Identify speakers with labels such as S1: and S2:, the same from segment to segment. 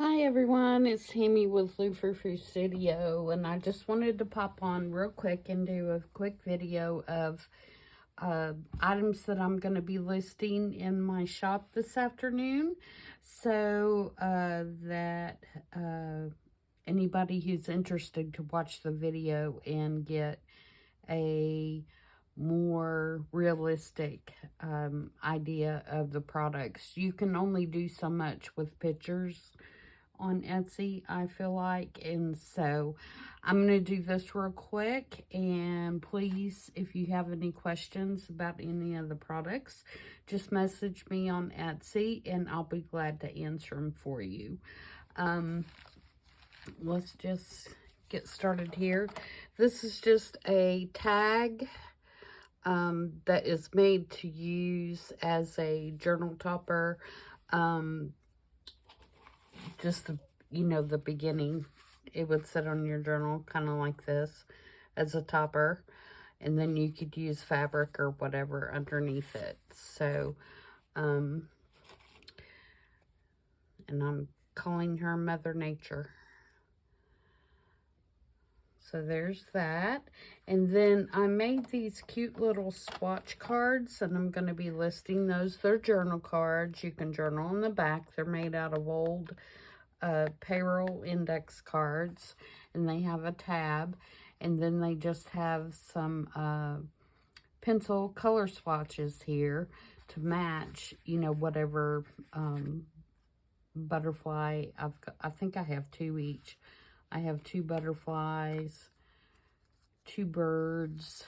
S1: Hi everyone, it's Tammy with Frou-frou Studio, and I just wanted to pop on real quick and do a quick video of items that I'm going to be listing in my shop this afternoon, so that anybody who's interested could watch the video and get a more realistic idea of the products. You can only do so much with pictures on Etsy, I feel like, and so I'm going to do this real quick, and please, if you have any questions about any of the products, just message me on Etsy and I'll be glad to answer them for you. Let's just get started here. This is just a tag that is made to use as a journal topper. Just the beginning, it would sit on your journal kind of like this as a topper, and then you could use fabric or whatever underneath it. So and I'm calling her Mother Nature. So there's that. And then I made these cute little swatch cards, and I'm going to be listing those. They're journal cards. You can journal in the back. They're made out of old payroll index cards, and they have a tab, and then they just have some pencil color swatches here to match, whatever butterfly. I think I have two each. I have two butterflies, two birds.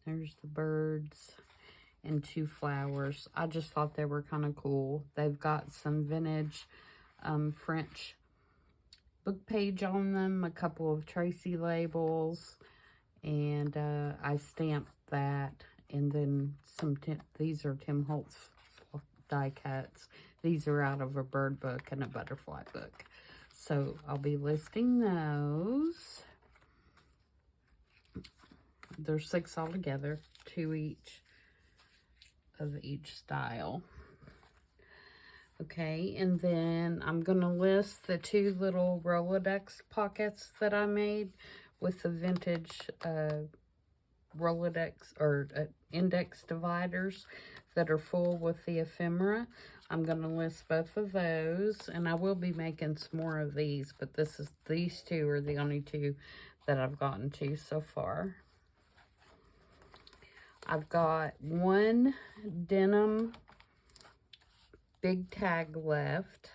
S1: There's the birds. And two flowers. I just thought they were kind of cool. They've got some vintage French book page on them, a couple of Tracy labels, and I stamped that. And then these are Tim Holtz die cuts. These are out of a bird book and a butterfly book. So I'll be listing those. There's 6 altogether, 2 each of each style. Okay, and then I'm going to list the 2 little Rolodex pockets that I made with the vintage Rolodex or index dividers that are full with the ephemera. I'm going to list both of those, and I will be making some more of these, but these 2 are the only 2 that I've gotten to so far. I've got 1 denim big tag left.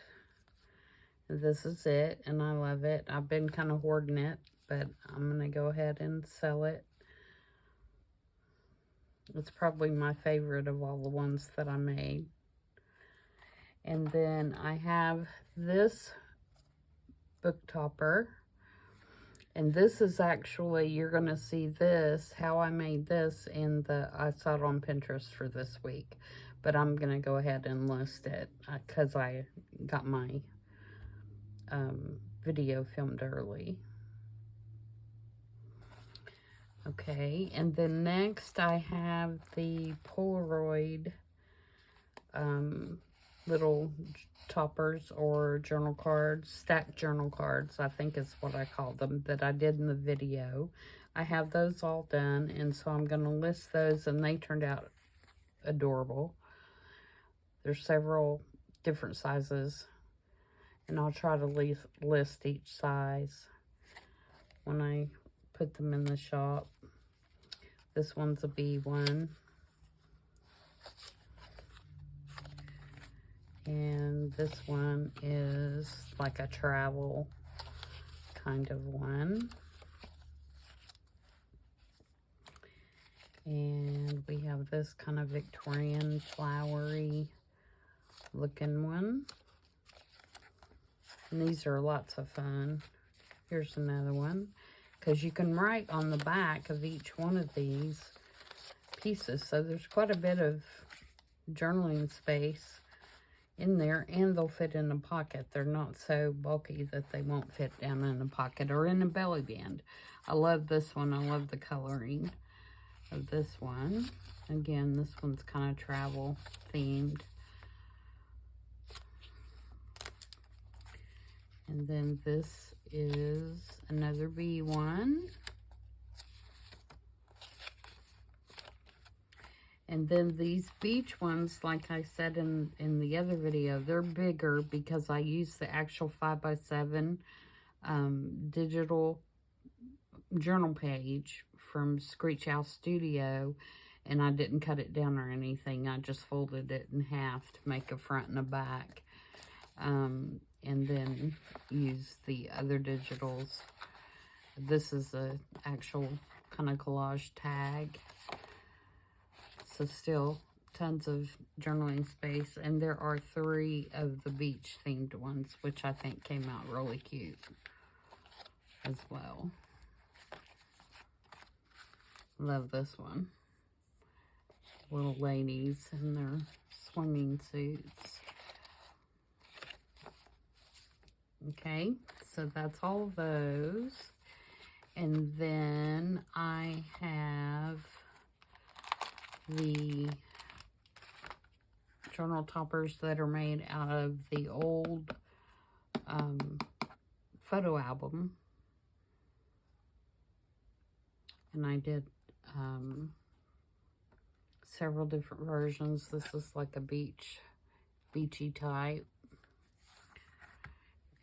S1: This is it, and I love it. I've been kind of hoarding it, but I'm going to go ahead and sell it. It's probably my favorite of all the ones that I made. And then I have this book topper. And this is actually, you're going to see this, how I made this I saw it on Pinterest for this week. But I'm going to go ahead and list it because I got my video filmed early. Okay, and then next I have the Polaroid little toppers or journal cards, stacked journal cards, I think is what I call them, that I did in the video. I have those all done, and so I'm going to list those, and they turned out adorable. There's several different sizes, and I'll try to list each size when I put them in the shop. This one's a B1. And this one is like a travel kind of one. And we have this kind of Victorian flowery looking one. And these are lots of fun. Here's another one. Because you can write on the back of each one of these pieces. So there's quite a bit of journaling space in there, and they'll fit in a pocket. They're not so bulky that they won't fit down in a pocket or in a belly band. I love this one. I love the coloring of this one. Again, this one's kind of travel themed. And then this is another bee one. And then these beach ones, like I said in the other video, they're bigger because I use the actual 5x7 digital journal page from Screech Owl Studio. And I didn't cut it down or anything. I just folded it in half to make a front and a back. And then use the other digitals. This is a actual kind of collage tag. So still tons of journaling space. And there are 3 of the beach themed ones, which I think came out really cute as well. Love this one. Little ladies in their swimming suits. Okay, so that's all of those. And then I have the journal toppers that are made out of the old photo album. And I did several different versions. This is like a beachy type.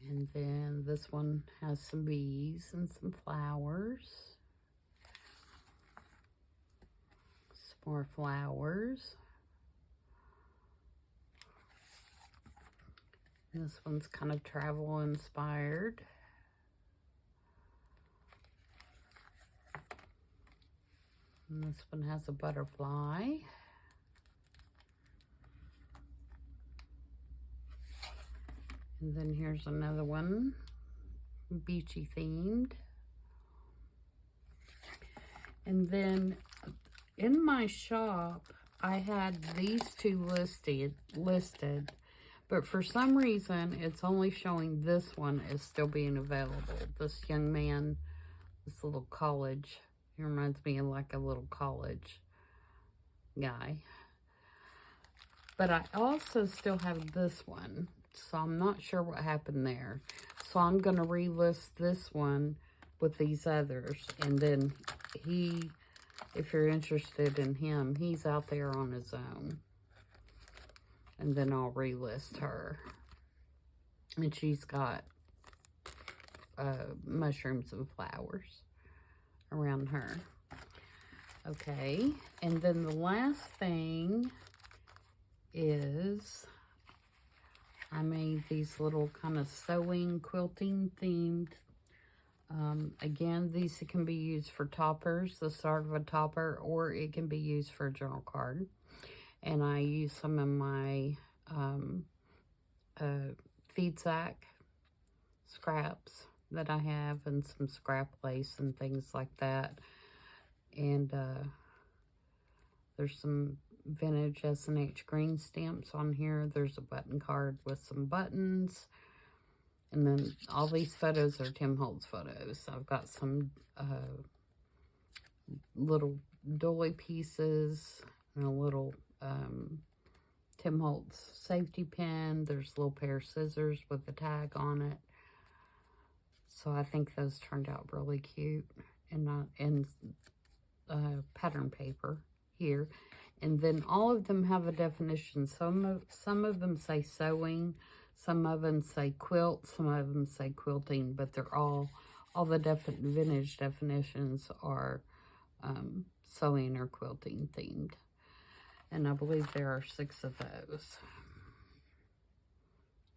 S1: And then this one has some bees and some flowers. Some more flowers. And this one's kind of travel inspired. And this one has a butterfly. And then here's another one, beachy themed. And then in my shop, I had these 2 listed, but for some reason, it's only showing this one is still being available. This young man, this little college, he reminds me of like a little college guy. But I also still have this one. So I'm not sure what happened there. So I'm going to relist this one with these others. And then he, if you're interested in him, he's out there on his own. And then I'll relist her. And she's got mushrooms and flowers around her. Okay. And then the last thing is I made these little kind of sewing, quilting themed. Again, these can be used for toppers, the start of a topper, or it can be used for a journal card. And I use some of my feed sack scraps that I have, and some scrap lace and things like that. And there's some vintage S&H green stamps on here. There's a button card with some buttons. And then all these photos are Tim Holtz photos. I've got some little dolly pieces and a little Tim Holtz safety pin. There's a little pair of scissors with a tag on it. So I think those turned out really cute. And pattern paper here. And then all of them have a definition. Some of them say sewing, some of them say quilt, some of them say quilting, but they're all the vintage definitions are sewing or quilting themed. And I believe there are 6 of those.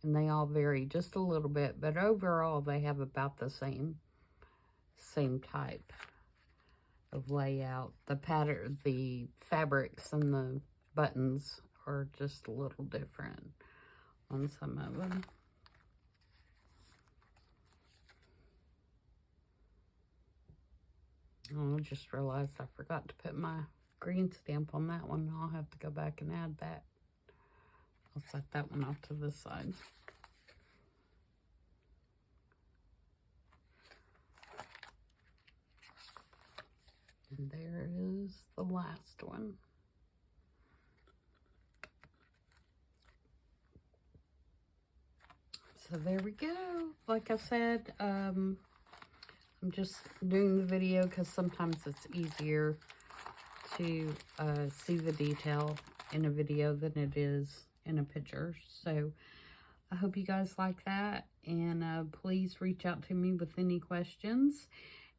S1: And they all vary just a little bit, but overall they have about the same type of layout. The pattern, the fabrics and the buttons are just a little different on some of them. Oh, I just realized I forgot to put my green stamp on that one. I'll have to go back and add that. I'll set that one off to this side. And there is the last one. So there we go. Like I said, I'm just doing the video because sometimes it's easier to see the detail in a video than it is in a picture. So I hope you guys like that, and please reach out to me with any questions,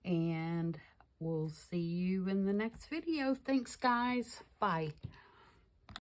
S1: and we'll see you in the next video. Thanks, guys. Bye.